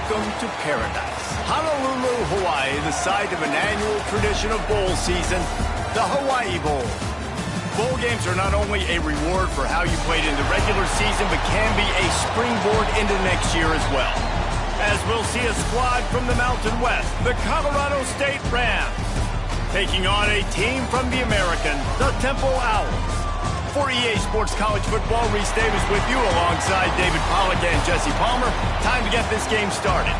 welcome to paradise. Honolulu, Hawaii, the site of an annual tradition of bowl season, the Hawaii Bowl. Bowl games are not only a reward for how you played in the regular season, but can be a springboard into next year as well. As we'll see a squad from the Mountain West, the Colorado State Rams, taking on a team from the American, the Temple Owls. For EA Sports College Football, Reese Davis with you alongside David Pollack and Jesse Palmer. Time to get this game started.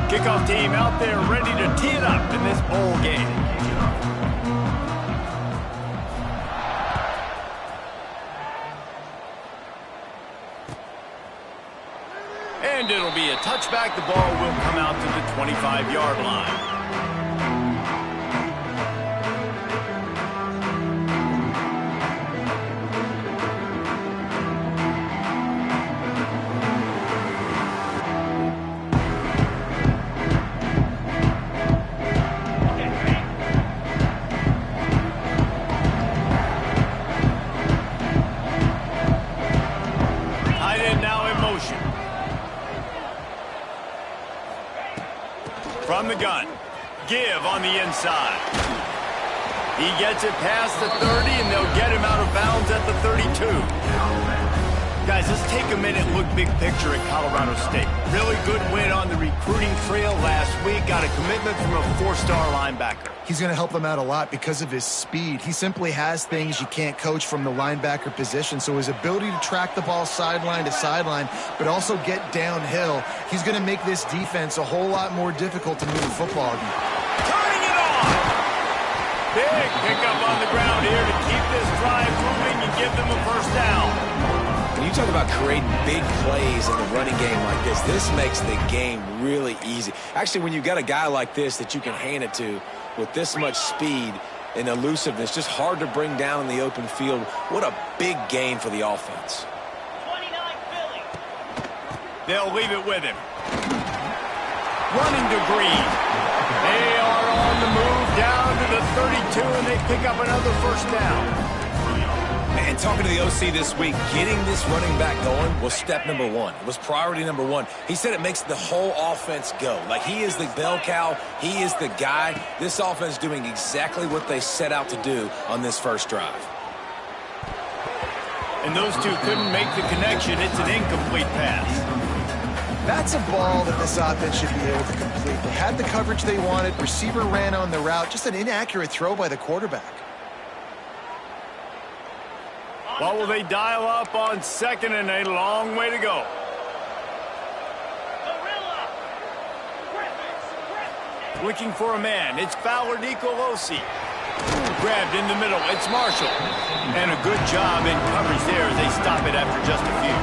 Kickoff team out there ready to tee it up in this bowl game. And it'll be a touchback. The ball will come out to the 25-yard line. From the gun, give on the inside. He gets it past the 30, and they'll get him out of bounds at the 32. Guys, let's take a minute and look big picture at Colorado State. Really good win on the recruiting trail last week. Got a commitment from a 4-star linebacker. He's going to help them out a lot because of his speed. He simply has things you can't coach from the linebacker position. So his ability to track the ball sideline to sideline, but also get downhill, he's going to make this defense a whole lot more difficult to move the football. Turning it on! Big pickup on the ground here to keep this drive moving and give them a first down. When you talk about creating big plays in the running game like this makes the game really easy. Actually, when you've got a guy like this that you can hand it to with this much speed and elusiveness, just hard to bring down in the open field. What a big gain for the offense. 29 Philly. They'll leave it with him. Running to Green. They are on the move down to the 32, and they pick up another first down. And talking to the OC this week, getting this running back going was step number one. It was priority number one. He said it makes the whole offense go. Like, he is the bell cow. He is the guy. This offense doing exactly what they set out to do on this first drive. And those two couldn't make the connection. It's an incomplete pass. That's a ball that this offense should be able to complete. They had the coverage they wanted. Receiver ran on the route. Just an inaccurate throw by the quarterback. What will they dial up on 2nd and a long way to go? Looking for a man. It's Fowler Nicolosi. Grabbed in the middle. It's Marshall. And a good job in coverage there as they stop it after just a few.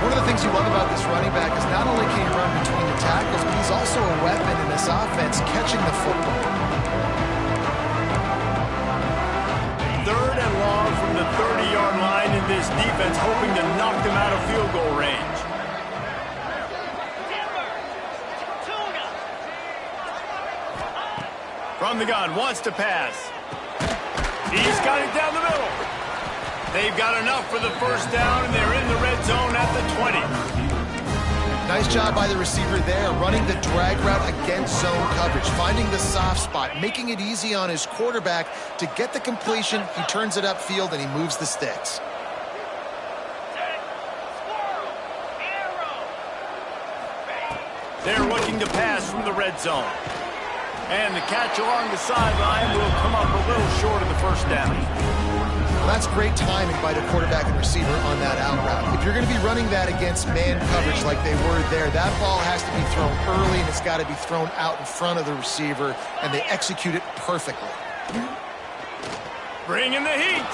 One of the things you love about this running back is not only can he run between the tackles, but he's also a weapon in this offense catching the football. 3rd and long from the 30-yard line, in this defense hoping to knock them out of field goal range. From the gun, wants to pass. He's got it down the middle. They've got enough for the first down, and they're in the red zone at the 20. Nice job by the receiver there, running the drag route against zone coverage, finding the soft spot, making it easy on his quarterback to get the completion. He turns it upfield, and he moves the sticks. They're looking to pass from the red zone. And the catch along the sideline will come up a little short of the first down. Well, that's great timing by the quarterback and receiver on that out route. If you're going to be running that against man coverage like they were there, that ball has to be thrown early, and it's got to be thrown out in front of the receiver, and they execute it perfectly. Bring in the heat.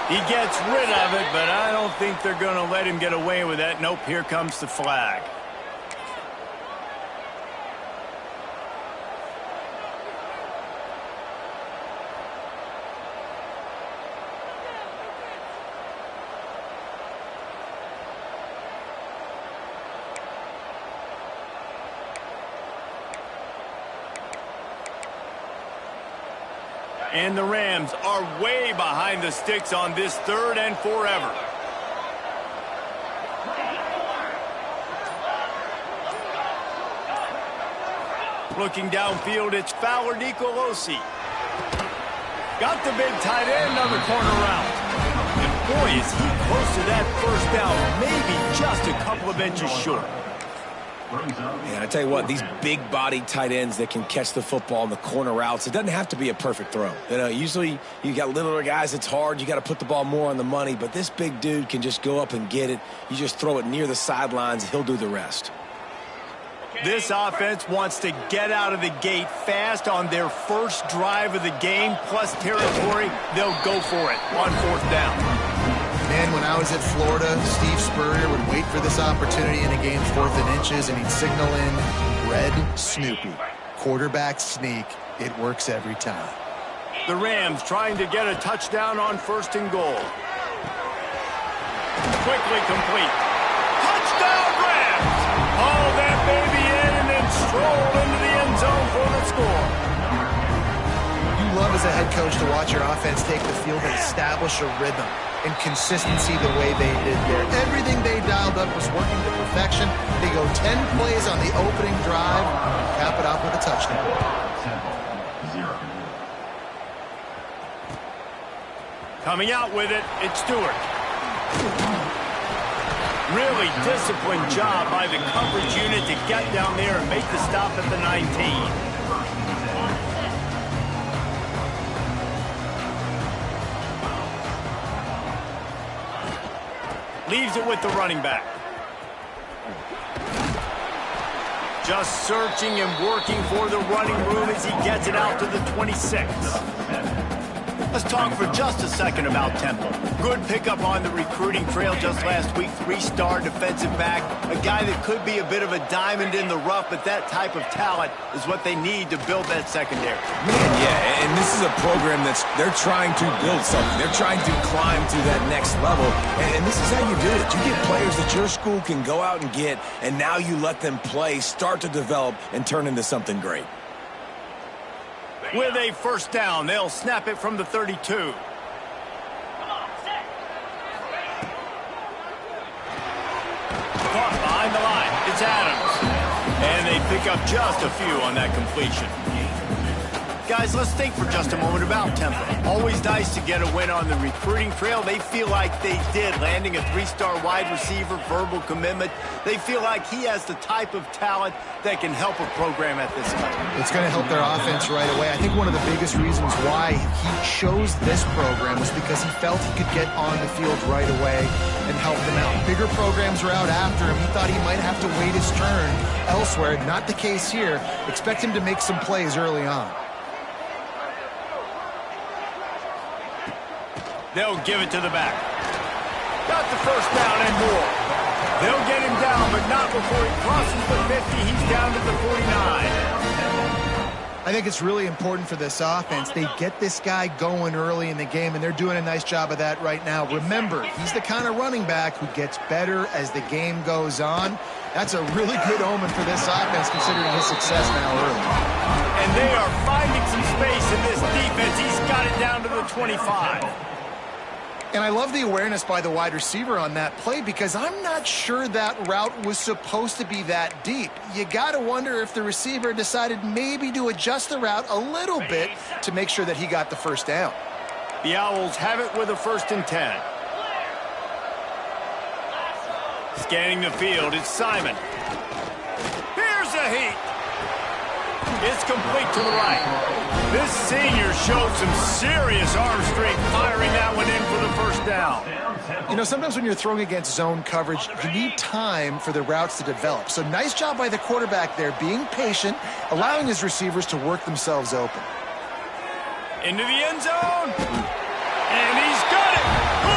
He gets rid of it, but I don't think they're going to let him get away with that. Nope, here comes the flag. And the Rams are way behind the sticks on this 3rd and forever. Looking downfield, it's Fowler Nicolosi. Got the big tight end on the corner route. And boy, is he close to that first down, maybe just a couple of inches short. Yeah, I tell you what, these big-bodied tight ends that can catch the football in the corner routes, it doesn't have to be a perfect throw. You know, usually you got littler guys, it's hard. You got to put the ball more on the money, but this big dude can just go up and get it. You just throw it near the sidelines, he'll do the rest. This offense wants to get out of the gate fast on their first drive of the game, plus territory. They'll go for it on 4th down. Man, when I was at Florida, Steve Spurrier would wait for this opportunity in a game 4th and inches, and he'd signal in red Snoopy. Quarterback sneak. It works every time. The Rams trying to get a touchdown on 1st and goal. Quickly complete. Touchdown Rams! Haul that baby in and then stroll into the end zone for the score. You love as a head coach to watch your offense take the field and establish a rhythm and consistency the way they did there. Everything they dialed up was working to perfection. They go 10 plays on the opening drive, cap it off with a touchdown. Coming out with it, it's Stewart. Really disciplined job by the coverage unit to get down there and make the stop at the 19. Leaves it with the running back. Just searching and working for the running room as he gets it out to the 26. Let's talk for just a second about Temple. Good pickup on the recruiting trail just last week. 3-star defensive back. A guy that could be a bit of a diamond in the rough, but that type of talent is what they need to build that secondary. Man, yeah, and this is a program they're trying to build something. They're trying to climb to that next level, and this is how you do it. You get players that your school can go out and get, and now you let them play, start to develop, and turn into something great. With a 1st down, they'll snap it from the 32. Caught behind the line. It's Adams. And they pick up just a few on that completion. Guys, let's think for just a moment about Temple. Always nice to get a win on the recruiting trail. They feel like they did, landing a 3-star wide receiver, verbal commitment. They feel like he has the type of talent that can help a program at this level. It's going to help their offense right away. I think one of the biggest reasons why he chose this program was because he felt he could get on the field right away and help them out. Bigger programs were out after him. He thought he might have to wait his turn elsewhere. Not the case here. Expect him to make some plays early on. They'll give it to the back. Got the 1st down and more. They'll get him down, but not before he crosses the 50. He's down to the 49. I think it's really important for this offense. They get this guy going early in the game, and they're doing a nice job of that right now. Remember, he's the kind of running back who gets better as the game goes on. That's a really good omen for this offense, considering his success now early. And they are finding some space in this defense. He's got it down to the 25. And I love the awareness by the wide receiver on that play, because I'm not sure that route was supposed to be that deep. You got to wonder if the receiver decided maybe to adjust the route a little bit to make sure that he got the 1st down. The Owls have it with a 1st and 10. Scanning the field, it's Simon. Here's a heat. It's complete to the right. This senior showed some serious arm strength firing that one in for the 1st down. You know, sometimes when you're throwing against zone coverage, you need time for the routes to develop. So nice job by the quarterback there, being patient, allowing his receivers to work themselves open. Into the end zone. And he's got it.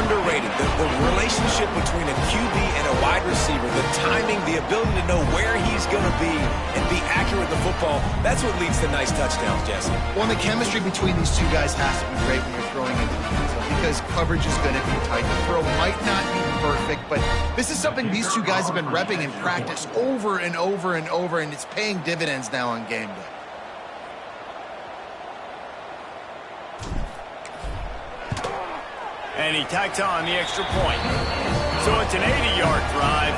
underrated. The relationship between a QB and a wide receiver, the timing, the ability to know where he's going to be and be accurate with the football, that's what leads to nice touchdowns, Jesse. Well, the chemistry between these two guys has to be great when you're throwing into the end zone because coverage is going to be tight. The throw might not be perfect, but this is something these two guys have been repping in practice over and over and over, and it's paying dividends now on game day. And he tacks on the extra point. So it's an 80-yard drive,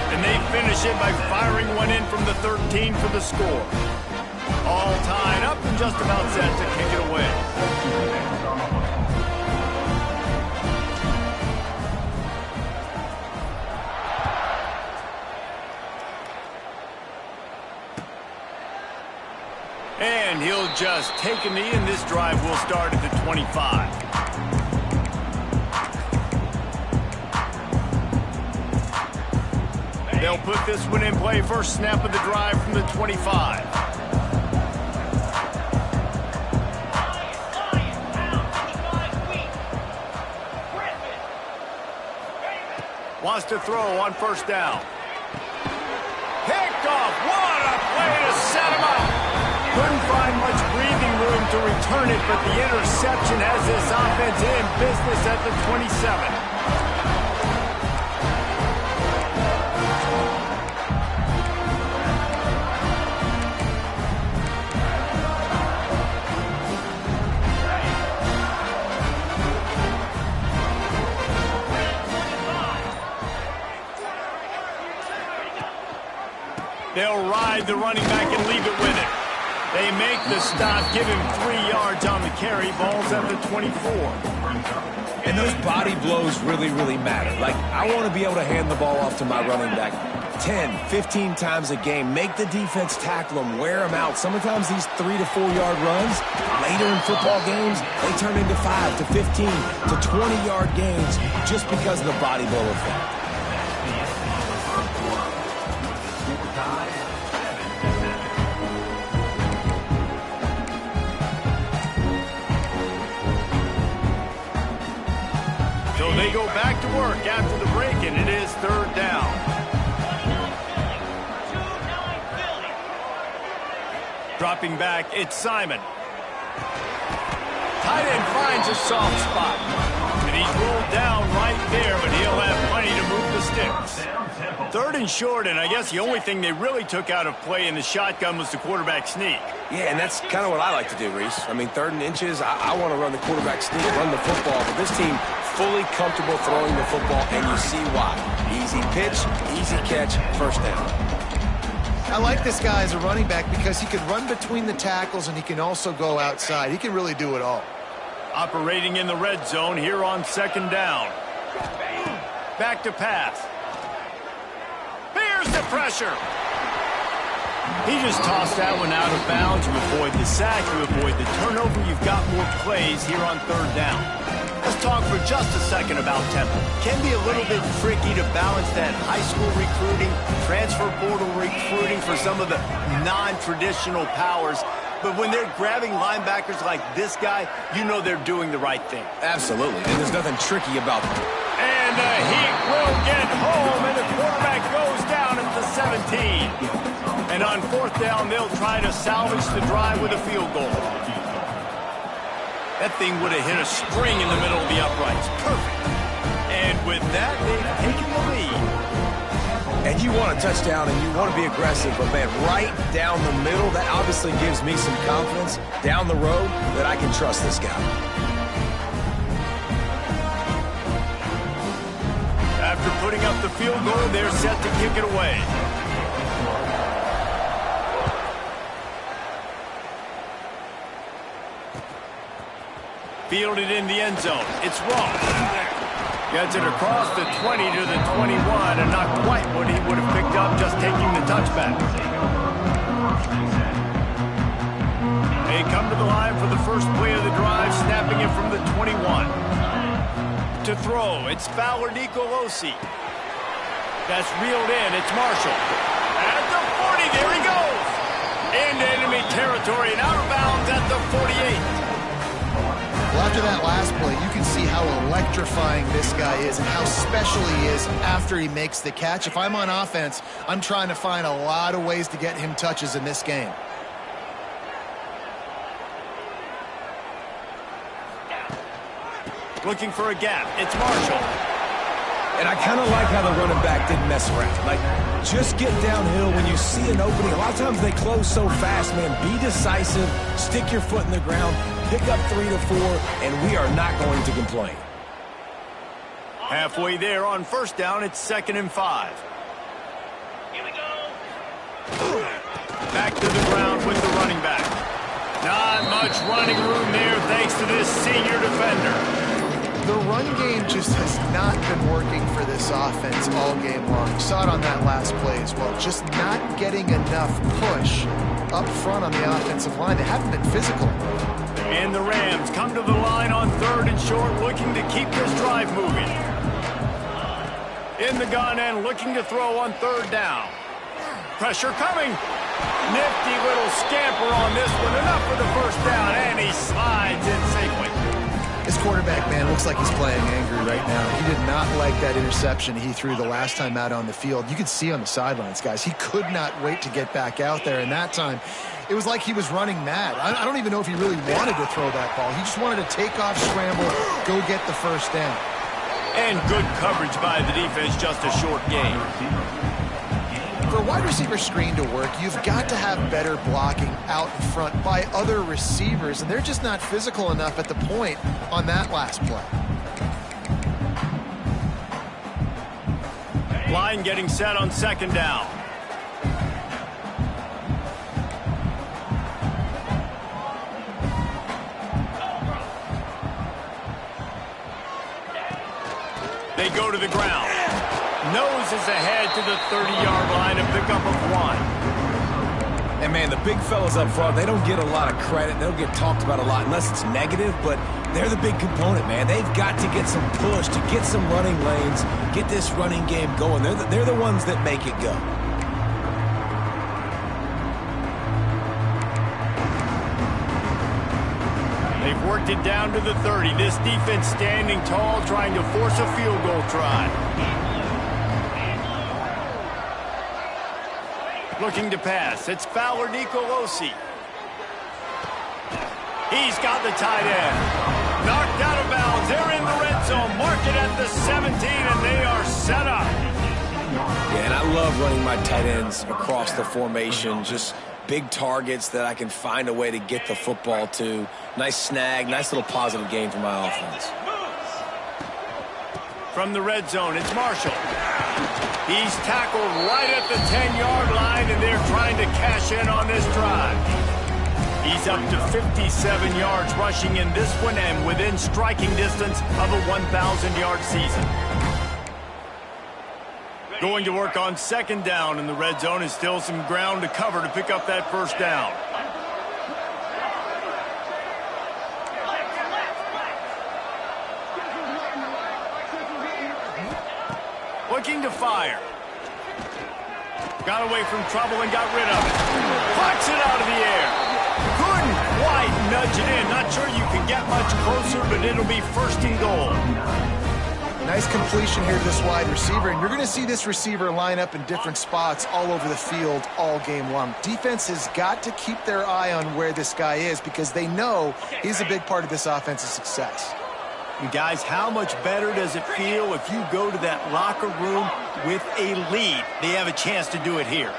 and they finish it by firing one in from the 13 for the score. All tied up and just about set to kick it away. And he'll just take a knee, and this drive will start at the 25. They'll put this one in play. First snap of the drive from the 25. Wants to throw on first down. Picked off. What a play to set him up. Couldn't find much breathing room to return it, but the interception has this offense in business at the 27. They'll ride the running back and leave it with him. They make the stop, give him 3 yards on the carry. Ball's at the 24. And those body blows really, really matter. Like, I want to be able to hand the ball off to my running back 10, 15 times a game. Make the defense tackle him, wear him out. Sometimes these 3 to 4 yard runs, later in football games, they turn into 5 to 15 to 20 yard gains just because of the body blow effect. So they go back to work after the break, and it is third down. Dropping back, it's Simon. Tight end finds a soft spot. And he's rolled down right there, but he'll have plenty to move the sticks. Third and short, and I guess the only thing they really took out of play in the shotgun was the quarterback sneak. Yeah, and that's kind of what I like to do, Reese. I mean, 3rd and inches, I want to run the quarterback sneak, run the football, but this team fully comfortable throwing the football, and you see why. Easy pitch, easy catch, first down. I like this guy as a running back because he can run between the tackles and he can also go outside. He can really do it all. Operating in the red zone here on second down. Back to pass. Here's the pressure. He just tossed that one out of bounds. You avoid the sack, you avoid the turnover. You've got more plays here on third down. Let's talk for just a second about Temple. Can be a little bit tricky to balance that high school recruiting, transfer portal recruiting for some of the non-traditional powers. But when they're grabbing linebackers like this guy, you know they're doing the right thing. Absolutely, and there's nothing tricky about them. And the Heat will get home, and the quarterback goes down at the 17. And on fourth down, they'll try to salvage the drive with a field goal. That thing would have hit a spring in the middle of the uprights. Perfect. And with that, they've taken the lead. And you want a touchdown and you want to be aggressive, but man, right down the middle, that obviously gives me some confidence down the road that I can trust this guy. After putting up the field goal, they're set to kick it away. Fielded in the end zone. It's Ross. Gets it across the 20 to the 21, and not quite what he would have picked up just taking the touchback. They come to the line for the first play of the drive, snapping it from the 21. To throw, it's Fowler Nicolosi. That's reeled in. It's Marshall. At the 40, there he goes. Into enemy territory and out of bounds at the 48. Well, after that last play, you can see how electrifying this guy is and how special he is after he makes the catch. If I'm on offense, I'm trying to find a lot of ways to get him touches in this game. Looking for a gap. It's Marshall. And I kind of like how the running back didn't mess around. Like, just get downhill when you see an opening. A lot of times they close so fast, man. Be decisive, stick your foot in the ground, pick up 3 to 4, and we are not going to complain. Halfway there on first down, it's 2nd and 5. Here we go. Back to the ground with the running back. Not much running room there thanks to this senior defender. The run game just has not been working for this offense all game long. You saw it on that last play as well. Just not getting enough push up front on the offensive line. They haven't been physical. And the Rams come to the line on 3rd and short, looking to keep this drive moving. In the gun and looking to throw on 3rd down. Pressure coming. Nifty little scamper on this one. Enough for the first down, and he slides in safely. This quarterback, man, looks like he's playing angry right now. He did not like that interception he threw the last time out on the field. You could see on the sidelines, guys, he could not wait to get back out there. And that time, it was like he was running mad. I don't even know if he really wanted to throw that ball. He just wanted to take off, scramble, go get the first down. And good coverage by the defense, just a short gain. For a wide receiver screen to work, you've got to have better blocking out in front by other receivers, and they're just not physical enough at the point on that last play. Line getting set on 2nd down. They go to the ground. Noses ahead to the 30-yard line, a pickup of 1. And, man, the big fellas up front, they don't get a lot of credit. They don't get talked about a lot unless it's negative, but they're the big component, man. They've got to get some push, to get some running lanes, get this running game going. They're the ones that make it go. They've worked it down to the 30. This defense standing tall, trying to force a field goal try. Looking to pass. It's Fowler Nicolosi. He's got the tight end. Knocked out of bounds. They're in the red zone. Mark it at the 17, and they are set up. Yeah, and I love running my tight ends across the formation. Just big targets that I can find a way to get the football to. Nice snag, nice little positive gain for my offense. From the red zone, it's Marshall. He's tackled right at the 10-yard line, and they're trying to cash in on this drive. He's up to 57 yards rushing in this one and within striking distance of a 1,000-yard season. Going to work on 2nd down in the red zone, is still some ground to cover to pick up that first down. Looking to fire. Got away from trouble and got rid of it. Plucks it out of the air. Couldn't quite nudge it in. Not sure you can get much closer, but it'll be 1st and goal. Nice completion here to this wide receiver, and you're going to see this receiver line up in different spots all over the field all game long. Defense has got to keep their eye on where this guy is because they know he's a big part of this offense's success. And guys, how much better does it feel if you go to that locker room with a lead? They have a chance to do it here.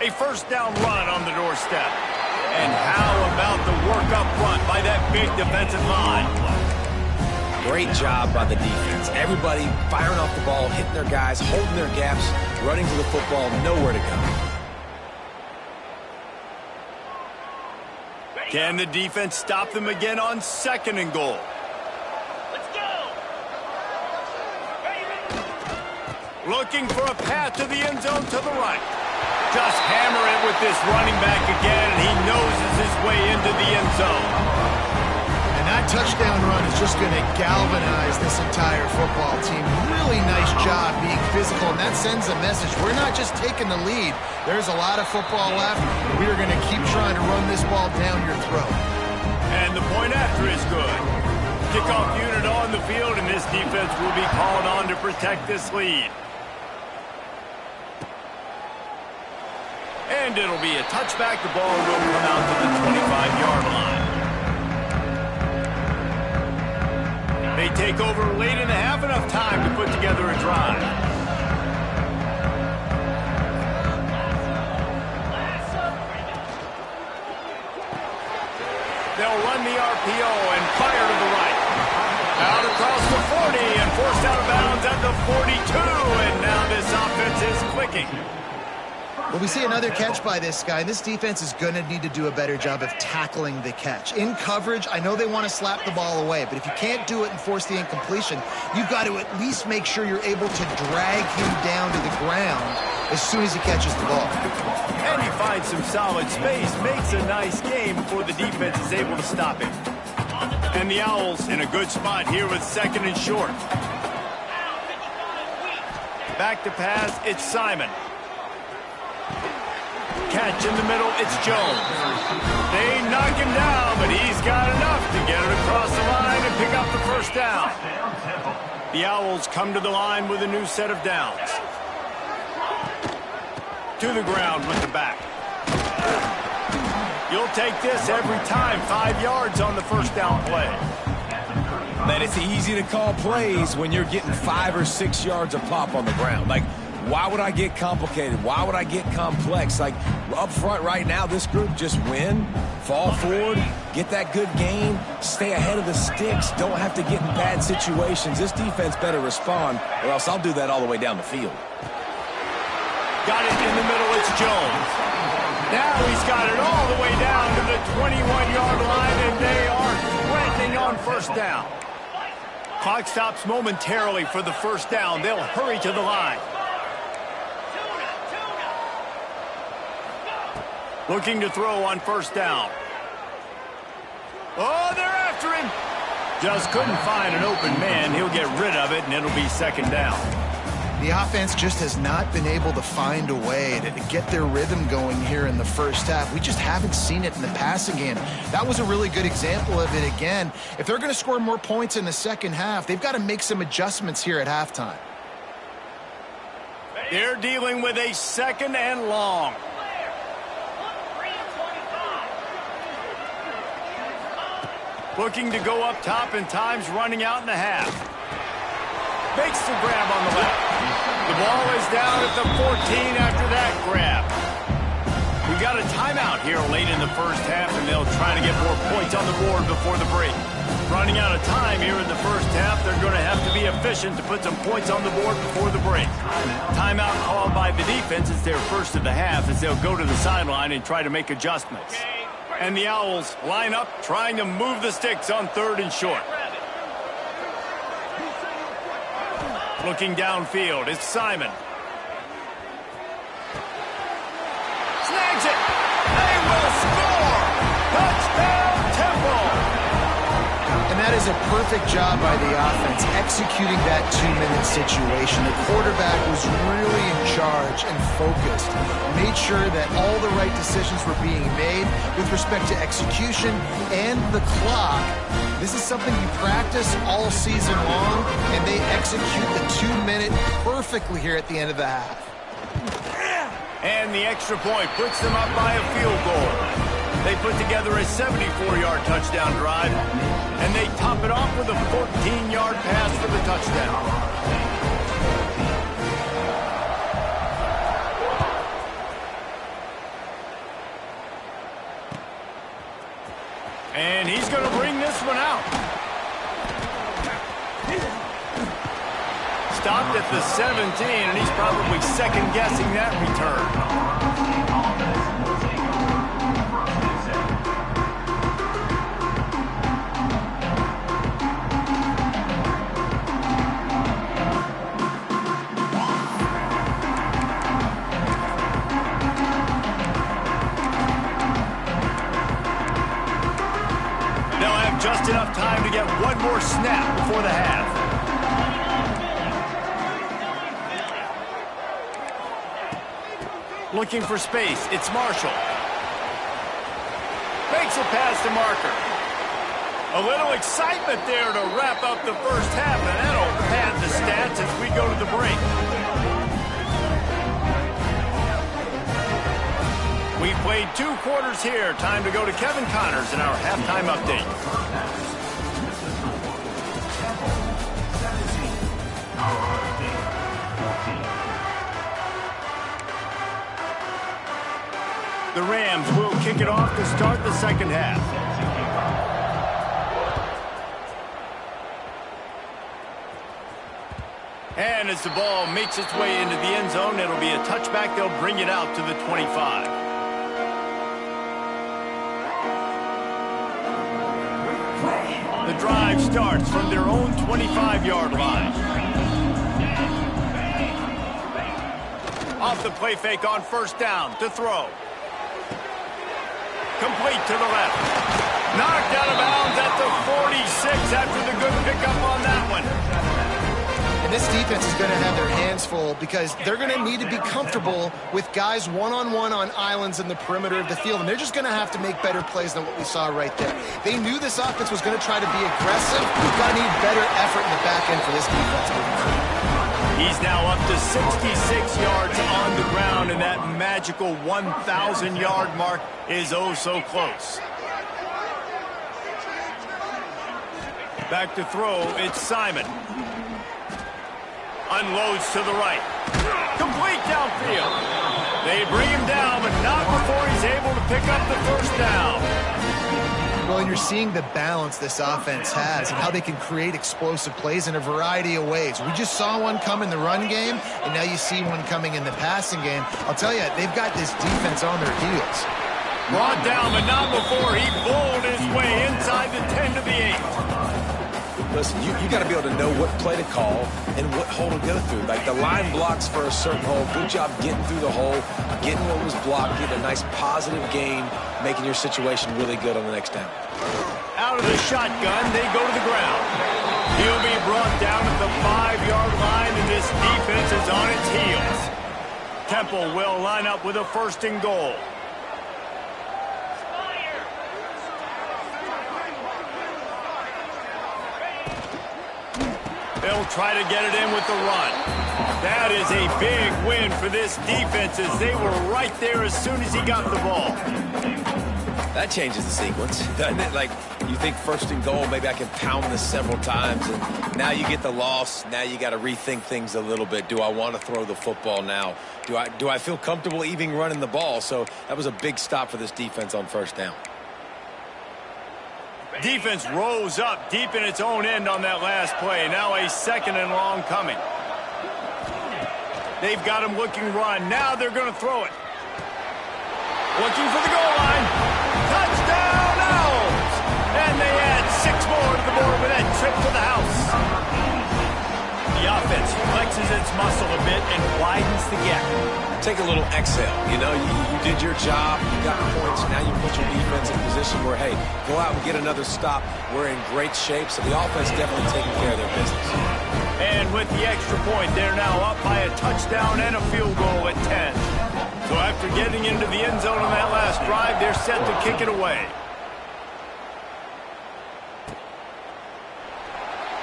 A first down run on the doorstep. And how about the work up front by that big defensive line? Great job by the defense. Everybody firing off the ball, hitting their guys, holding their gaps, running to the football, nowhere to go. Can the defense stop them again on 2nd and goal? Let's go. Looking for a path to the end zone to the right. Just hammer it with this running back again, and he noses his way into the end zone. And that touchdown run is just going to galvanize this entire football team. Really nice job being physical, and that sends a message. We're not just taking the lead. There's a lot of football left. We are going to keep trying to run this ball down your throat. And the point after is good. Kickoff unit on the field, and this defense will be called on to protect this lead. And it'll be a touchback. The ball will come out to the 25-yard line. They take over late in the half, enough time to put together a drive. They'll run the RPO and fire to the right. Out across the 40 and forced out of bounds at the 42. And now this offense is clicking. Well, we see another catch by this guy. This defense is going to need to do a better job of tackling the catch. In coverage, I know they want to slap the ball away, but if you can't do it and force the incompletion, you've got to at least make sure you're able to drag him down to the ground as soon as he catches the ball. And he finds some solid space, makes a nice game before the defense is able to stop him. And the Owls in a good spot here with 2nd and short. Back to pass, it's Simon. Catch in the middle, it's Jones. They knock him down, but he's got enough to get it across the line and pick up the first down. The Owls come to the line with a new set of downs. To the ground with the back. You'll take this every time. 5 yards on the first down play. Man, it's easy to call plays when you're getting 5 or 6 yards a pop on the ground. Like, why would I get complicated? Why would I get complex? Like, up front right now, this group just win, fall forward, get that good gain, stay ahead of the sticks, don't have to get in bad situations. This defense better respond, or else I'll do that all the way down the field. Got it in the middle, it's Jones. Now he's got it all the way down to the 21-yard line, and they are threatening on first down. Clock stops momentarily for the first down. They'll hurry to the line. Looking to throw on first down. Oh, they're after him. Just couldn't find an open man. He'll get rid of it, and it'll be 2nd down. The offense just has not been able to find a way to get their rhythm going here in the first half. We just haven't seen it in the passing game. That was a really good example of it again. If they're going to score more points in the second half, they've got to make some adjustments here at halftime. They're dealing with a 2nd and long. Looking to go up top, and time's running out in the half. Makes the grab on the left. The ball is down at the 14 after that grab. We got a timeout here late in the first half, and they'll try to get more points on the board before the break. Running out of time here in the first half, they're going to have to be efficient to put some points on the board before the break. Timeout called by the defense. It's their first of the half as they'll go to the sideline and try to make adjustments. And the Owls line up, trying to move the sticks on 3rd and short. Looking downfield, it's Simon. Snags it! They will score! Touchdown, Temple! And that is a perfect job by the offense, executing that 2-minute situation. The quarterback was really in charge and focused. Made sure that all the right decisions were being made with respect to execution and the clock. This is something you practice all season long, and they execute the 2-minute perfectly here at the end of the half. And the extra point puts them up by a field goal. They put together a 74-yard touchdown drive, and they top it off with a 14-yard pass for the touchdown. And he's going to bring this one out. Stopped at the 17, and he's probably second-guessing that return. Just enough time to forced snap before the half. Looking for space. It's Marshall. Makes it past the marker. A little excitement there to wrap up the first half, and that'll pad the stats as we go to the break. We played 2 quarters here. Time to go to Kevin Connors in our halftime update. The Rams will kick it off to start the second half. And as the ball makes its way into the end zone, it'll be a touchback. They'll bring it out to the 25. The drive starts from their own 25-yard line. Off the play fake on first down to throw. Complete to the left. Knocked out of bounds at the 46 after the good pickup on that one. And this defense is going to have their hands full because they're going to need to be comfortable with guys one-on-one on islands in the perimeter of the field. And they're just going to have to make better plays than what we saw right there. They knew this offense was going to try to be aggressive. We've got to need better effort in the back end for this defense moving forward. He's now up to 66 yards on the ground, and that magical 1,000-yard mark is oh so close. Back to throw, it's Simon. Unloads to the right. Complete downfield. They bring him down, but not before he's able to pick up the first down. Well, and you're seeing the balance this offense has and how they can create explosive plays in a variety of ways. We just saw one come in the run game, and now you see one coming in the passing game. I'll tell you, they've got this defense on their heels. Brought down, but not before he bowled his way inside the 10 to the 8. Listen, you got to be able to know what play to call and what hole to go through. Like the line blocks for a certain hole. Good job getting through the hole, getting what was blocked, getting a nice positive gain, making your situation really good on the next down. Out of the shotgun, they go to the ground. He'll be brought down at the 5-yard line, and this defense is on its heels. Temple will line up with a 1st and goal. They'll try to get it in with the run. That is a big win for this defense as they were right there as soon as he got the ball. That changes the sequence, doesn't it? Like, you think 1st and goal, maybe I can pound this several times, and now you get the loss. Now you got to rethink things a little bit. Do I want to throw the football now? Do I feel comfortable even running the ball? So that was a big stop for this defense on 1st down. Defense rose up deep in its own end on that last play. Now a 2nd and long coming. They've got him looking run. Now they're going to throw it. Looking for the goal line. Touchdown, Owls! And they add 6 more to the board with that trip to the house. The offense flexes its muscle a bit and widens the gap. Take a little exhale. You know, you did your job. You got points. Now you put your defense in a position where, hey, go out and get another stop. We're in great shape. So the offense definitely taking care of their business. And with the extra point, they're now up by a touchdown and a field goal at 10. So after getting into the end zone on that last drive, they're set to kick it away.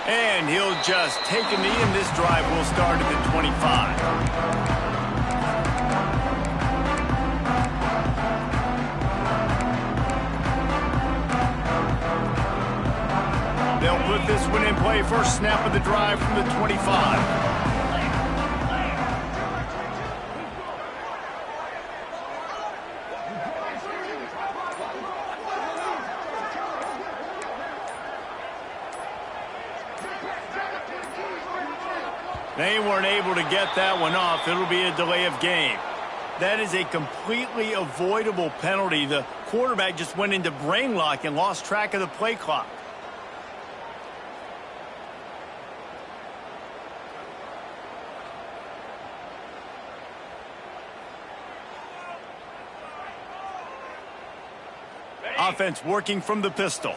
And he'll just take a knee, and this drive will start at the 25. They'll put this one in play. First snap of the drive from the 25. They weren't able to get that one off. It'll be a delay of game. That is a completely avoidable penalty. The quarterback just went into brain lock and lost track of the play clock. Offense working from the pistol.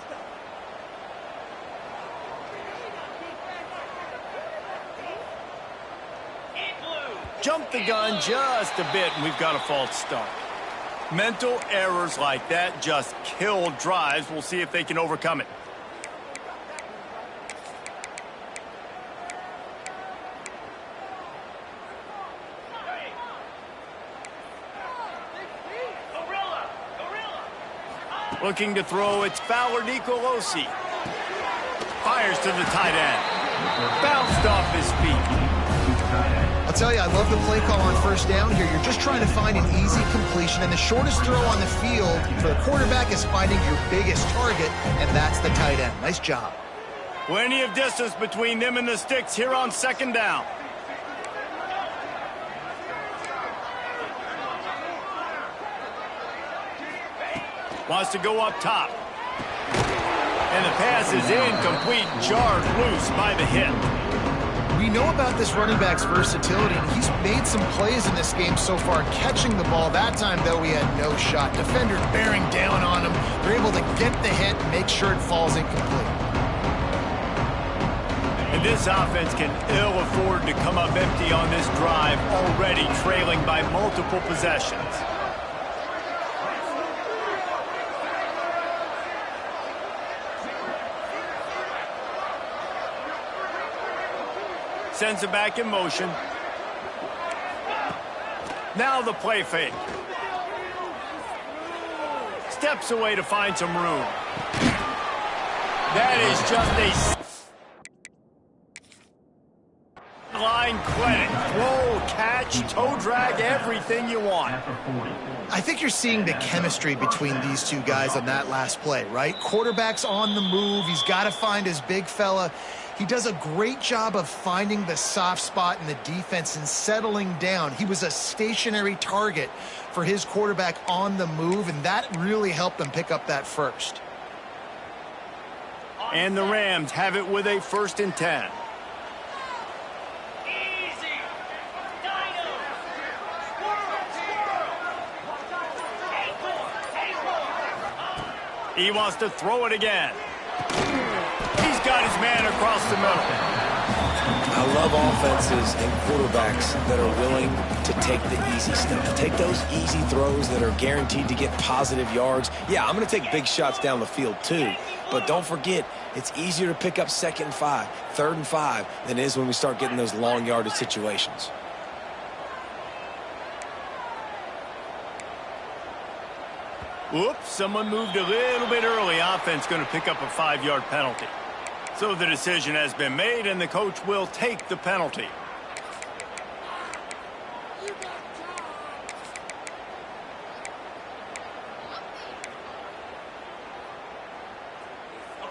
jumped the gun just a bit, and we've got a false start. Mental errors like that just kill drives. We'll see if they can overcome it. Looking to throw, it's Fowler Nicolosi. Fires to the tight end. Bounced off his feet. I'll tell you, I love the play call on first down here. You're just trying to find an easy completion, and the shortest throw on the field for the quarterback is finding your biggest target, and that's the tight end. Nice job. Plenty of distance between them and the sticks here on second down. Wants to go up top. And the pass is incomplete, jarred loose by the hit. We know about this running back's versatility, and he's made some plays in this game so far, catching the ball. That time, though, he had no shot. Defenders bearing down on him. They're able to get the hit and make sure it falls incomplete. And this offense can ill afford to come up empty on this drive, already trailing by multiple possessions. Sends it back in motion. Now the play fake. Steps away to find some room. That is just a line credit. Roll, catch, toe drag, everything you want. I think you're seeing the chemistry between these two guys on that last play, right? Quarterback's on the move. He's got to find his big fella. He does a great job of finding the soft spot in the defense and settling down. He was a stationary target for his quarterback on the move, and that really helped them pick up that first. And the Rams have it with a 1st and 10. He wants to throw it again. He's got his man across the middle. I love offenses and quarterbacks that are willing to take the easy stuff. Take those easy throws that are guaranteed to get positive yards. Yeah, I'm going to take big shots down the field too. But don't forget, it's easier to pick up 2nd and 5, 3rd and 5 than it is when we start getting those long yardage situations. Whoops, someone moved a little bit early. Offense going to pick up a 5-yard penalty. So the decision has been made, and the coach will take the penalty.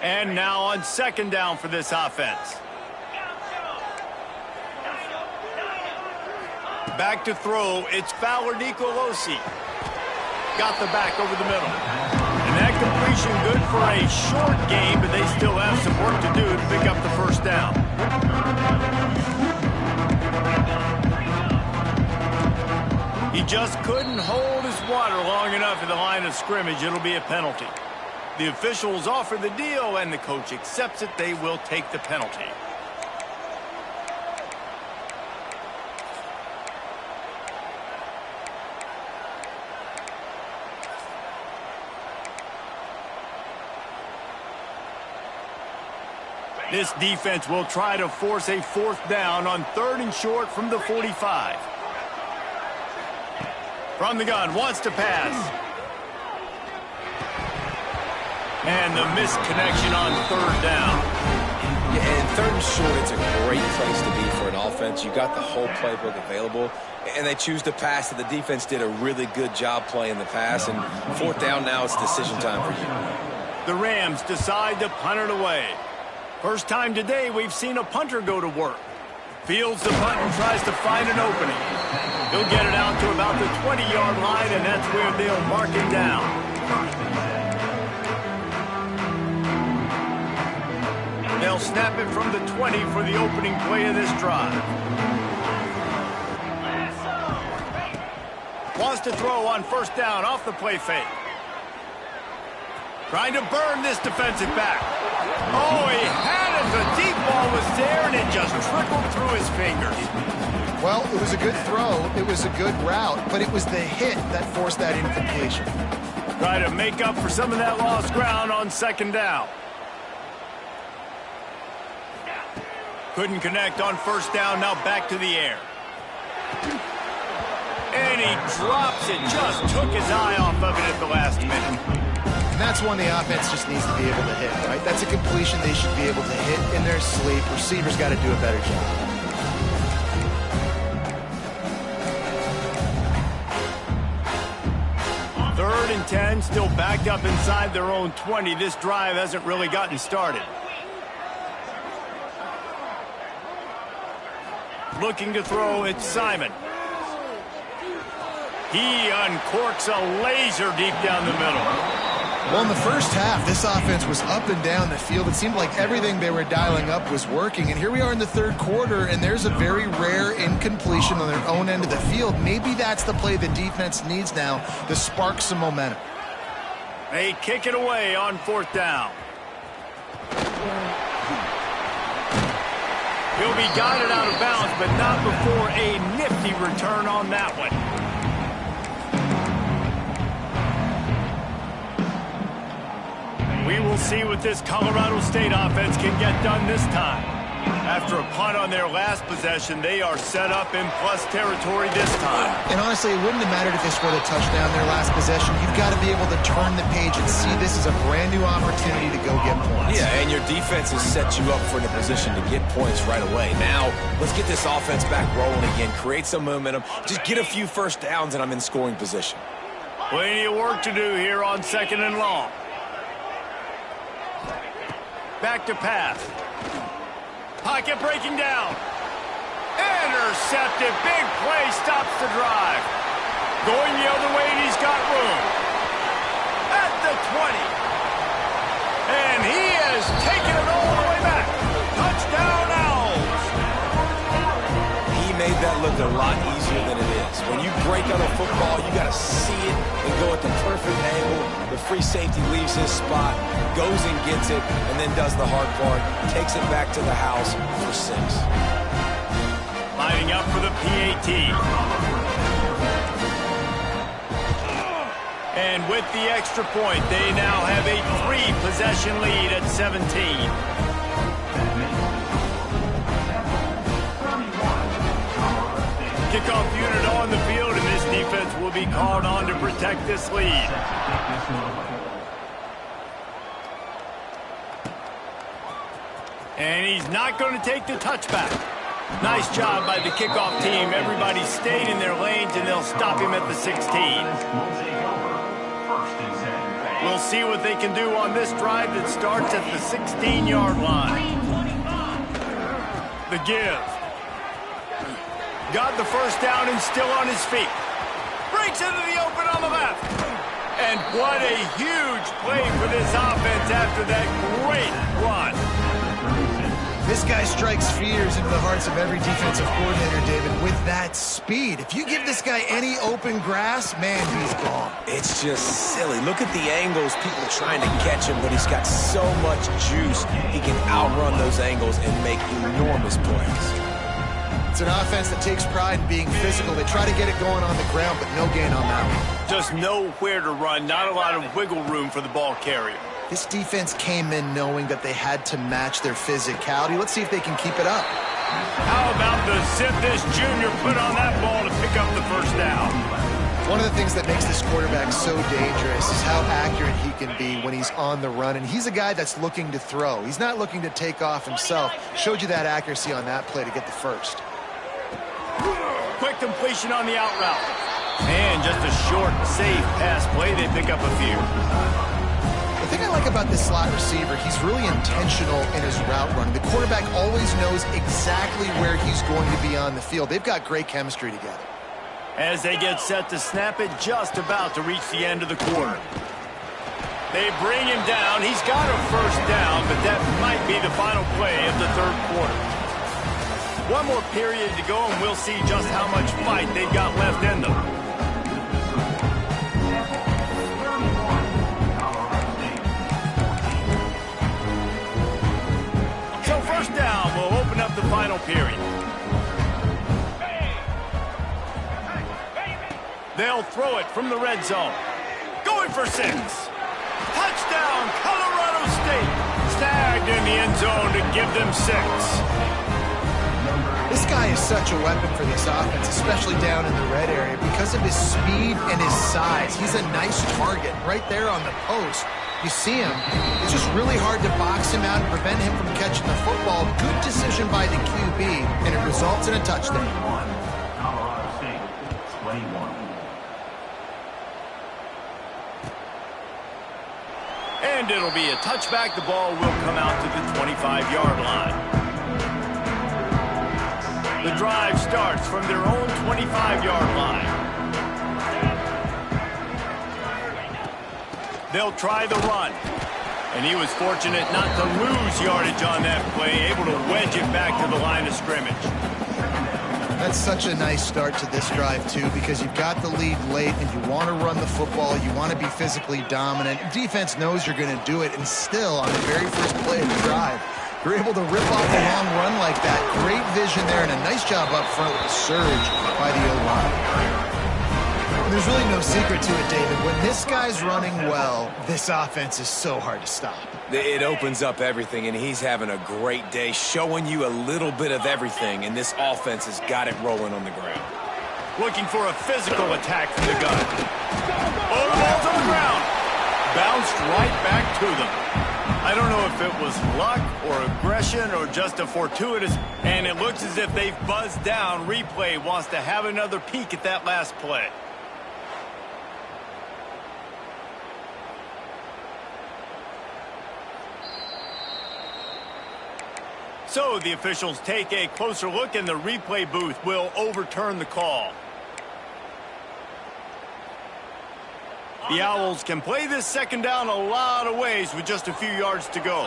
And now on 2nd down for this offense. Back to throw, it's Fowler Nicolosi. Got the back over the middle. And that completion good for a short game, but they still have some work to do to pick up the 1st down. He just couldn't hold his water long enough in the line of scrimmage. It'll be a penalty. The officials offer the deal, and the coach accepts it. They will take the penalty. This defense will try to force a 4th down on 3rd and short from the 45. From the gun, wants to pass. And the misconnection on 3rd down. Yeah, and 3rd and short, it's a great place to be for an offense. You got the whole playbook available, and they choose to pass. The defense did a really good job playing the pass, and 4th down now, it's decision time for you. The Rams decide to punt it away. First time today we've seen a punter go to work. Fields the punt and tries to find an opening. He'll get it out to about the 20-yard line, and that's where they'll mark it down. They'll snap it from the 20 for the opening play of this drive. Wants to throw on 1st down off the play fake. Trying to burn this defensive back. Oh, he had it. The deep ball was there, and it just trickled through his fingers. Well, it was a good throw, it was a good route, but it was the hit that forced that incompletion. Try to make up for some of that lost ground on second down. Couldn't connect on first down, now back to the air. And he drops it, just took his eye off of it at the last minute. And that's one the offense just needs to be able to hit, right? That's a completion they should be able to hit in their sleep. Receivers got to do a better job. Third and 10, still backed up inside their own 20. This drive hasn't really gotten started. Looking to throw, it's Simon. He uncorks a laser deep down the middle. Well, in the first half, this offense was up and down the field. It seemed like everything they were dialing up was working. And here we are in the third quarter, and there's a very rare incompletion on their own end of the field. Maybe that's the play the defense needs now to spark some momentum. They kick it away on fourth down. He'll be guided out of bounds, but not before a nifty return on that one. We will see what this Colorado State offense can get done this time. After a punt on their last possession, they are set up in plus territory this time. And honestly, it wouldn't have mattered if they scored a touchdown their last possession. You've got to be able to turn the page and see this as a brand new opportunity to go get points. Yeah, and your defense has set you up for the position to get points right away. Now, let's get this offense back rolling again, create some momentum, just get a few first downs, and I'm in scoring position. Plenty of work to do here on second and long. Back to pass. Pocket breaking down. Intercepted. Big play stops the drive. Going the other way, and he's got room. At the 20. And he has taken it all the way back. Touchdown Owls. He made that look a lot easier than it is. When you break out a football, you got to see it and go at the perfect angle. The free safety leaves his spot, goes and gets it, and then does the hard part, takes it back to the house for 6. Lining up for the PAT. And with the extra point, they now have a 3-possession lead at 17. Kickoff unit on the field, and this defense will be called on to protect this lead. And he's not going to take the touchback. Nice job by the kickoff team. Everybody stayed in their lanes, and they'll stop him at the 16. We'll see what they can do on this drive that starts at the 16-yard line. The give. Got the first down and still on his feet. Breaks into the open on the left. And what a huge play for this offense after that great run. This guy strikes fears into the hearts of every defensive coordinator, David, with that speed. If you give this guy any open grass, man, he's gone. It's just silly. Look at the angles, people trying to catch him, but he's got so much juice. He can outrun those angles and make enormous plays. It's an offense that takes pride in being physical. They try to get it going on the ground, but no gain on that one. Just nowhere to run, not a lot of wiggle room for the ball carrier. This defense came in knowing that they had to match their physicality. Let's see if they can keep it up. How about the zip this junior put on that ball to pick up the first down? One of the things that makes this quarterback so dangerous is how accurate he can be when he's on the run. And he's a guy that's looking to throw. He's not looking to take off himself. Showed you that accuracy on that play to get the first. Quick completion on the out route. And just a short, safe pass play. They pick up a few. The thing I like about this slot receiver, he's really intentional in his route running. The quarterback always knows exactly where he's going to be on the field. They've got great chemistry together. As they get set to snap it, just about to reach the end of the quarter. They bring him down. He's got a first down, but that might be the final play of the third quarter. One more period to go, and we'll see just how much fight they've got left in them. So first down will open up the final period. They'll throw it from the red zone. Going for 6. Touchdown, Colorado State. Snagged in the end zone to give them 6. This guy is such a weapon for this offense, especially down in the red area. Because of his speed and his size, he's a nice target right there on the post. You see him. It's just really hard to box him out and prevent him from catching the football. Good decision by the QB, and it results in a touchdown. Colorado State, 21. And it'll be a touchback. The ball will come out to the 25-yard line. The drive starts from their own 25-yard line. They'll try the run. And he was fortunate not to lose yardage on that play, able to wedge it back to the line of scrimmage. That's such a nice start to this drive, too, because you've got the lead late and you want to run the football. You want to be physically dominant. Defense knows you're going to do it, and still, on the very first play of the drive, you're able to rip off a long run like that. Great vision there, and a nice job up front with the surge by the O-line. There's really no secret to it, David. When this guy's running well, this offense is so hard to stop. It opens up everything, and he's having a great day, showing you a little bit of everything, and this offense has got it rolling on the ground. Looking for a physical attack from the gun. Oh, the ball's on the ground. Bounced right back to them. I don't know if it was luck or aggression or just a fortuitous, and it looks as if they've buzzed down. Replay wants to have another peek at that last play. So the officials take a closer look, and the replay booth will overturn the call. The Owls can play this second down a lot of ways with just a few yards to go.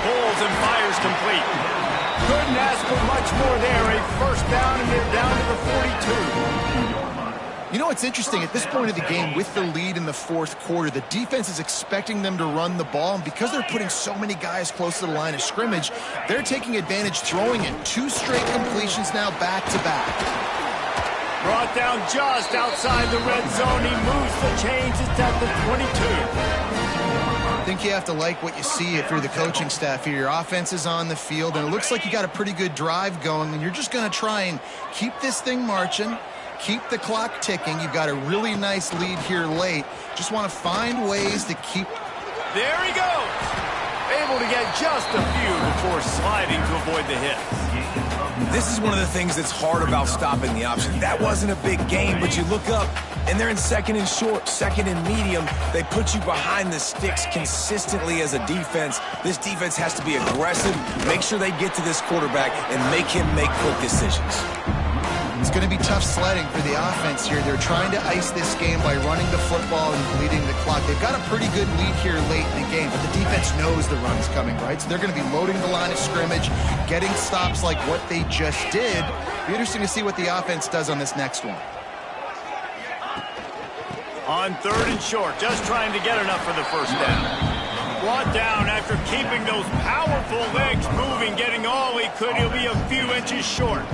Pulls and fires complete. Couldn't ask for much more there. A first down, and they're down to the 42. You know what's interesting? At this point of the game, with the lead in the fourth quarter, the defense is expecting them to run the ball, and because they're putting so many guys close to the line of scrimmage, they're taking advantage, throwing it. 2 straight completions now back-to-back. Brought down just outside the red zone. He moves the chains. It's at the 22. I think you have to like what you see if you're the coaching staff here. Your offense is on the field, and it looks like you got a pretty good drive going, and you're just going to try and keep this thing marching. Keep the clock ticking. You've got a really nice lead here late. Just want to find ways to keep... There he goes. Able to get just a few before sliding to avoid the hit. This is one of the things that's hard about stopping the option. That wasn't a big game, but you look up, and they're in second and short, second and medium. They put you behind the sticks consistently as a defense. This defense has to be aggressive, make sure they get to this quarterback, and make him make quick decisions. It's going to be tough sledding for the offense here. They're trying to ice this game by running the football and bleeding the clock. They've got a pretty good lead here late in the game, but the defense knows the run's coming, right? So they're going to be loading the line of scrimmage, getting stops like what they just did. Be interesting to see what the offense does on this next one. On 3rd and short, just trying to get enough for the first down. Brought down after keeping those powerful legs moving, getting all he could. He'll be a few inches short.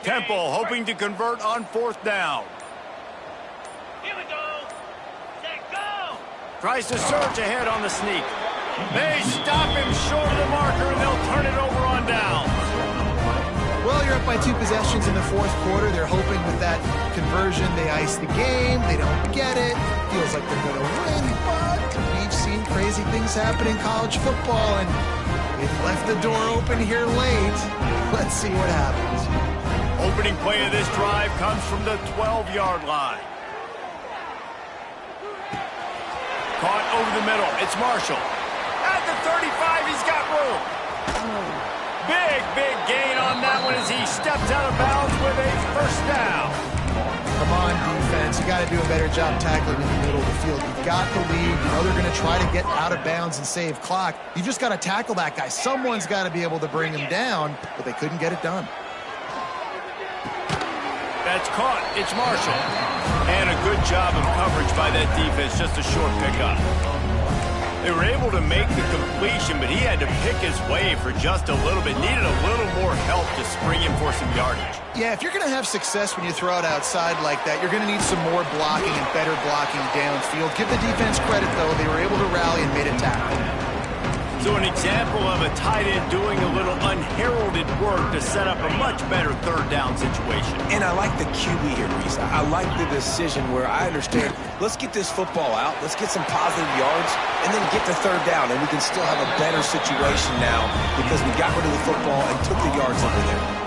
Temple hoping to convert on 4th down. Here we go. Set, go. Tries to surge ahead on the sneak. They stop him short of the marker, and they'll turn it over on down. Well, you're up by 2 possessions in the 4th quarter. They're hoping with that conversion they ice the game. They don't get it. Feels like they're going to win, but we've seen crazy things happen in college football, and they've left the door open here late. Let's see what happens. Opening play of this drive comes from the 12-yard line. Caught over the middle. It's Marshall. At the 35, he's got room. Big gain on that one as he steps out of bounds with a first down. Come on, defense. You got to do a better job tackling in the middle of the field. You've got the lead. You know they're going to try to get out of bounds and save clock. You just got to tackle that guy. Someone's got to be able to bring him down, but they couldn't get it done. That's caught. It's Marshall. And a good job of coverage by that defense. Just a short pickup. They were able to make the completion, but he had to pick his way for just a little bit. Needed a little more help to spring him for some yardage. Yeah, if you're going to have success when you throw it outside like that, you're going to need some more blocking and better blocking downfield. Give the defense credit, though. They were able to rally and made a tackle. So an example of a tight end doing a little unheralded work to set up a much better third down situation. And I like the QB here, Reese. I like the decision where I understand, let's get this football out, let's get some positive yards, and then get the third down, and we can still have a better situation now because we got rid of the football and took the yards over there.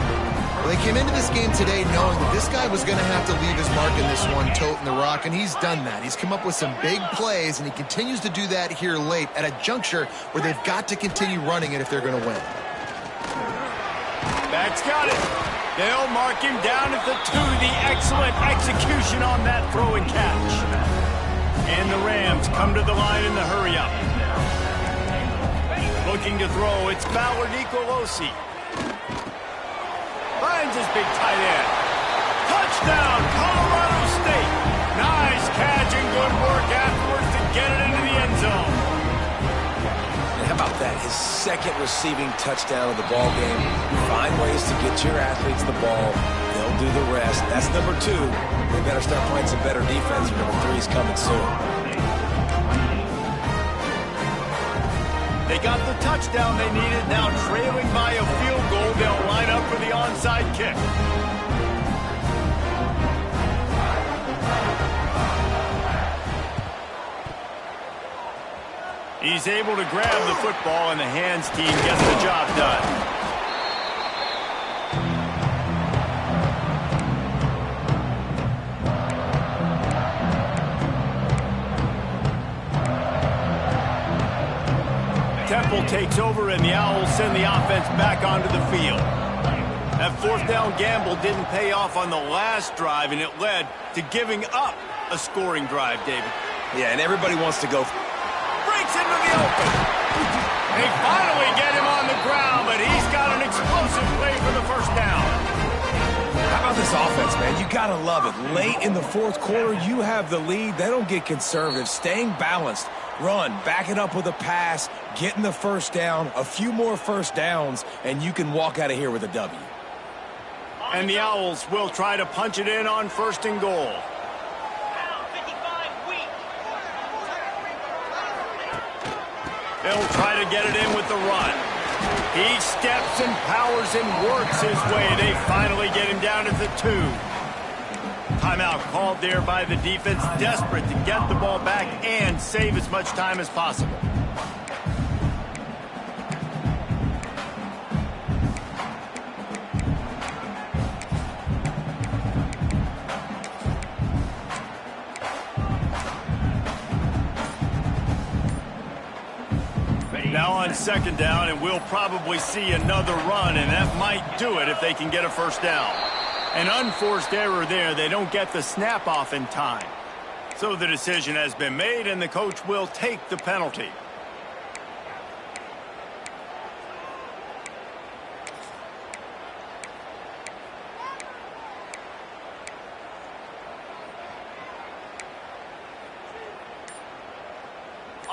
Well, they came into this game today knowing that this guy was going to have to leave his mark in this one, toting the rock, and he's done that. He's come up with some big plays, and he continues to do that here late at a juncture where they've got to continue running it if they're going to win. Back's got it. They'll mark him down at the 2. The excellent execution on that throw and catch. And the Rams come to the line in the hurry-up. Looking to throw, it's Ballard Nicolosi. Finds his big tight end. Touchdown, Colorado State. Nice catch and good work afterwards to get it into the end zone. And how about that? His second receiving touchdown of the ball game. Find ways to get your athletes the ball. They'll do the rest. That's number 2. They better start playing some better defense. Number 3 is coming soon. They got the touchdown they needed. Now trailing by a field goal, they'll line up for the onside kick. He's able to grab the football, and the hands team gets the job done. Temple takes over, and the Owls send the offense back onto the field. That fourth down gamble didn't pay off on the last drive, and it led to giving up a scoring drive, David. Yeah, and everybody wants to go. Breaks into the open. They finally get him on the ground, but he's got an explosive play for the first down. How about this offense, man? You got to love it. Late in the fourth quarter, you have the lead. They don't get conservative. Staying balanced. Run, back it up with a pass, getting the first down, a few more first downs, and you can walk out of here with a W. And the Owls will try to punch it in on 1st and goal. They'll try to get it in with the run. He steps and powers and works his way. They finally get him down at the 2. Timeout called there by the defense, desperate to get the ball back and save as much time as possible. Now on 2nd down, and we'll probably see another run, and that might do it if they can get a first down. An unforced error there. They don't get the snap off in time. So the decision has been made, and the coach will take the penalty.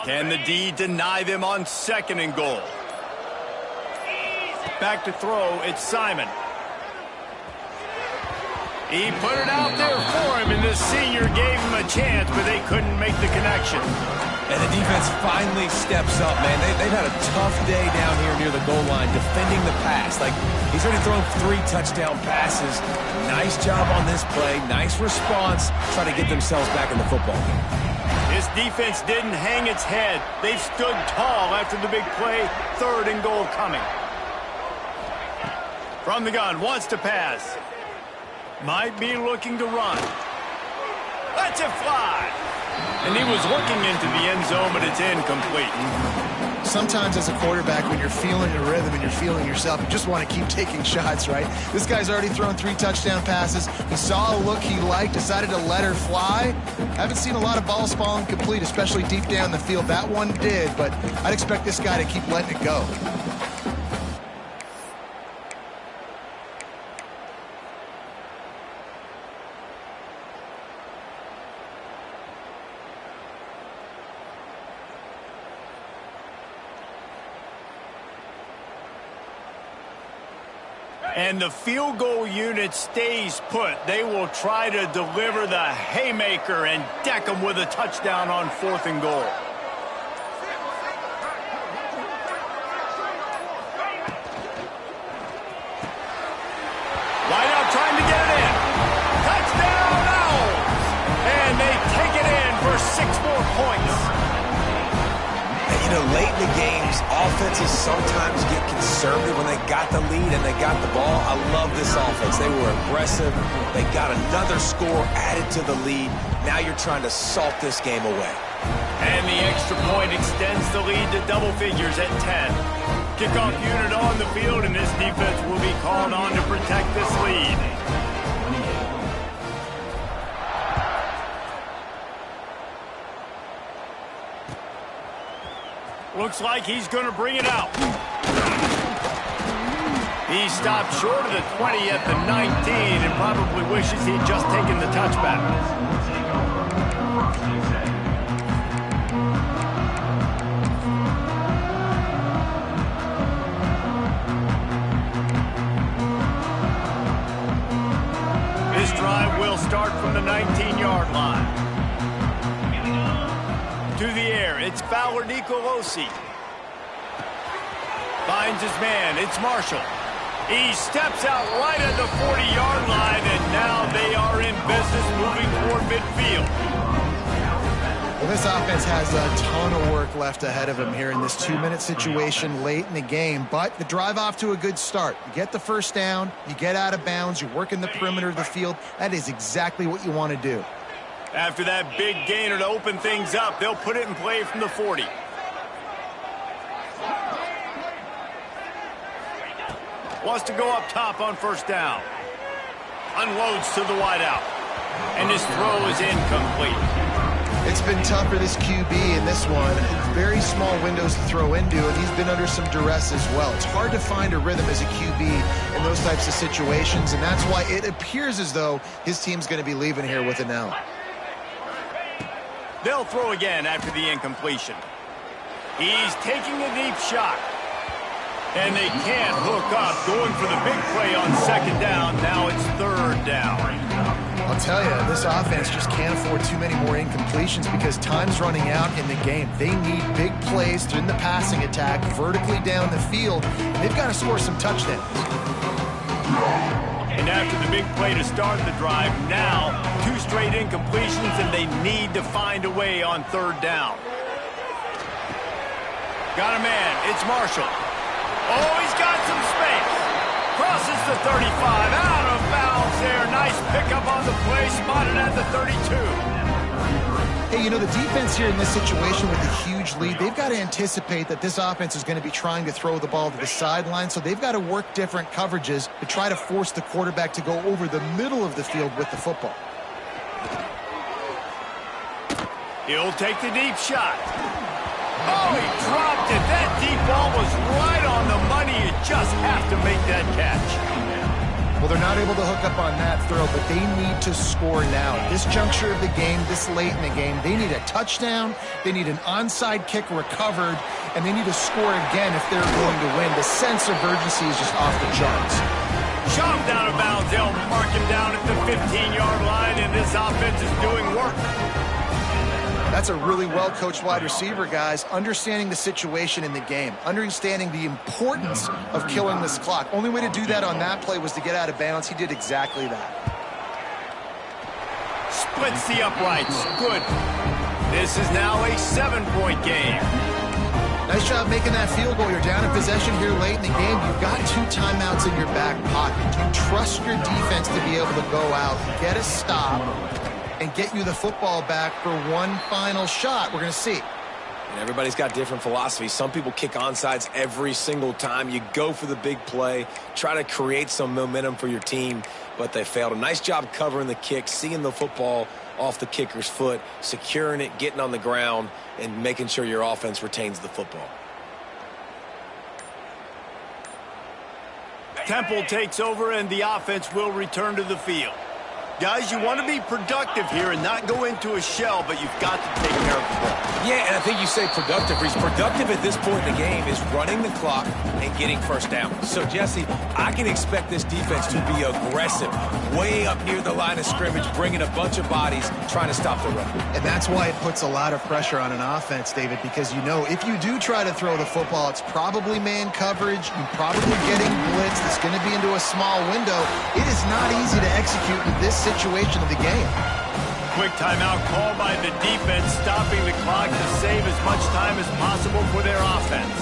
Can the D deny them on 2nd and goal? Back to throw, it's Simon. He put it out there for him, and the senior gave him a chance, but they couldn't make the connection. And the defense finally steps up, man. They've had a tough day down here near the goal line defending the pass. Like, he's already thrown 3 touchdown passes. Nice job on this play. Nice response. Try to get themselves back in the football game. This defense didn't hang its head. They stood tall after the big play. 3rd and goal coming. From the gun, wants to pass. Might be looking to run. Lets it fly. And he was looking into the end zone, but it's incomplete. Sometimes as a quarterback, when you're feeling the rhythm and you're feeling yourself, you just want to keep taking shots, right? This guy's already thrown 3 touchdown passes. He saw a look he liked, decided to let her fly. Haven't seen a lot of balls falling complete, especially deep down the field. That one did, but I'd expect this guy to keep letting it go. And the field goal unit stays put. They will try to deliver the haymaker and deck them with a touchdown on 4th and goal. Wide out trying to get it in. Touchdown Owls! And they take it in for 6 more points. You know, late in the games, offenses sometimes get conservative when they got the lead and they got the ball. I love this offense. They were aggressive. They got another score added to the lead. Now you're trying to salt this game away. And the extra point extends the lead to double figures at 10. Kickoff unit on the field, and this defense will be called on to protect this lead. Looks like he's going to bring it out. He stopped short of the 20 at the 19 and probably wishes he'd just taken the touchback. This drive will start from the 19-yard line. To the air, it's Fowler Nicolosi. Finds his man, it's Marshall. He steps out right at the 40-yard line, and now they are in business moving toward midfield. Well, this offense has a ton of work left ahead of him here in this 2-minute situation late in the game, but the drive off to a good start. You get the first down, you get out of bounds, you work in the perimeter of the field. That is exactly what you want to do. After that big gainer to open things up, they'll put it in play from the 40. Wants to go up top on first down. Unloads to the wideout. And his throw is incomplete. It's been tough for this QB in this one. Very small windows to throw into, and he's been under some duress as well. It's hard to find a rhythm as a QB in those types of situations, and that's why it appears as though his team's going to be leaving here with an L. They'll throw again after the incompletion. He's taking a deep shot. And they can't hook up. Going for the big play on second down. Now it's 3rd down. I'll tell you, this offense just can't afford too many more incompletions because time's running out in the game. They need big plays in the passing attack, vertically down the field. They've got to score some touchdowns. And after the big play to start the drive, now 2 straight incompletions, and they need to find a way on 3rd down. Got a man. It's Marshall. Oh, he's got some space. Crosses the 35. Out of bounds there. Nice pickup on the play. Spotted at the 32. Hey, you know, the defense here in this situation with a huge lead, they've got to anticipate that this offense is going to be trying to throw the ball to the sideline, so they've got to work different coverages to try to force the quarterback to go over the middle of the field with the football. He'll take the deep shot. Oh, he dropped it. That deep ball was right on the money. You just have to make that catch. Well, they're not able to hook up on that throw, but they need to score now. This juncture of the game, this late in the game, they need a touchdown, they need an onside kick recovered, and they need to score again if they're going to win. The sense of urgency is just off the charts. Chopped out of bounds. They'll mark him down at the 15-yard line, and this offense is doing work. That's a really well-coached wide receiver, guys, understanding the situation in the game, understanding the importance of killing this clock. Only way to do that on that play was to get out of bounds. He did exactly that. Splits the uprights. Good. This is now a 7-point game. Nice job making that field goal. You're down in possession here late in the game. You've got 2 timeouts in your back pocket. Do you trust your defense to be able to go out, get a stop, and get you the football back for one final shot? We're going to see. And everybody's got different philosophies. Some people kick onside every single time. You go for the big play, try to create some momentum for your team, but they failed. A nice job covering the kick, seeing the football off the kicker's foot, securing it, getting on the ground, and making sure your offense retains the football. Temple takes over, and the offense will return to the field. Guys, you want to be productive here and not go into a shell, but you've got to take care of the ball. Yeah, and I think you say productive. He's productive at this point in the game is running the clock and getting first down. So, Jesse, I can expect this defense to be aggressive, way up near the line of scrimmage, bringing a bunch of bodies, trying to stop the run. And that's why it puts a lot of pressure on an offense, David, because you know if you do try to throw the football, it's probably man coverage. You're probably getting blitzed. It's going to be into a small window. It is not easy to execute in this situation of the game. Quick timeout called by the defense, stopping the clock to save as much time as possible for their offense.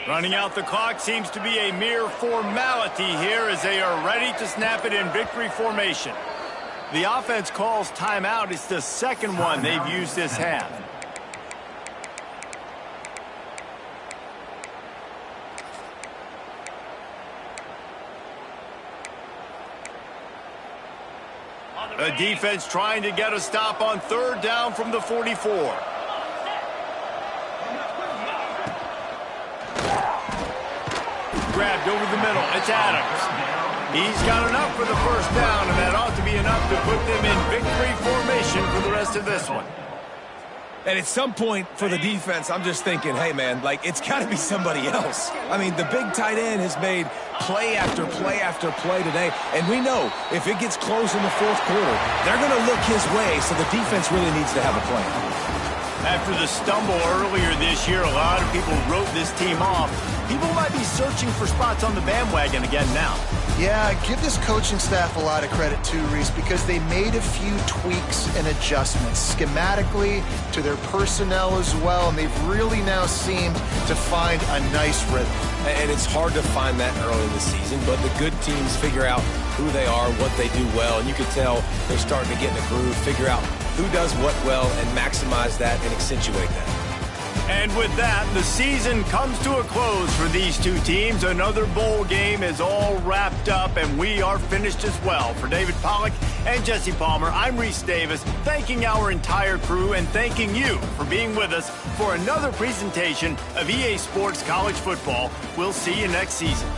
Running out the clock seems to be a mere formality here as they are ready to snap it in victory formation. The offense calls timeout. It's the second one they've used this half. The defense trying to get a stop on third down from the 44. Grabbed over the middle. It's Adams. He's got enough for the first down, and that ought to be enough to put them in victory formation for the rest of this one. And at some point for the defense, I'm just thinking, hey, man, like, it's got to be somebody else. I mean, the big tight end has made play after play after play today. And we know if it gets close in the fourth quarter, they're going to look his way, so the defense really needs to have a plan. After the stumble earlier this year, a lot of people wrote this team off. People might be searching for spots on the bandwagon again now. Yeah, give this coaching staff a lot of credit too, Reese, because they made a few tweaks and adjustments schematically to their personnel as well, and they've really now seemed to find a nice rhythm. And it's hard to find that early in the season, but the good teams figure out who they are, what they do well, and you can tell they're starting to get in a groove, figure out who does what well, and maximize that and accentuate that. And with that, the season comes to a close for these two teams. Another bowl game is all wrapped up, and we are finished as well. For David Pollack and Jesse Palmer, I'm Reese Davis, thanking our entire crew and thanking you for being with us for another presentation of EA Sports College Football. We'll see you next season.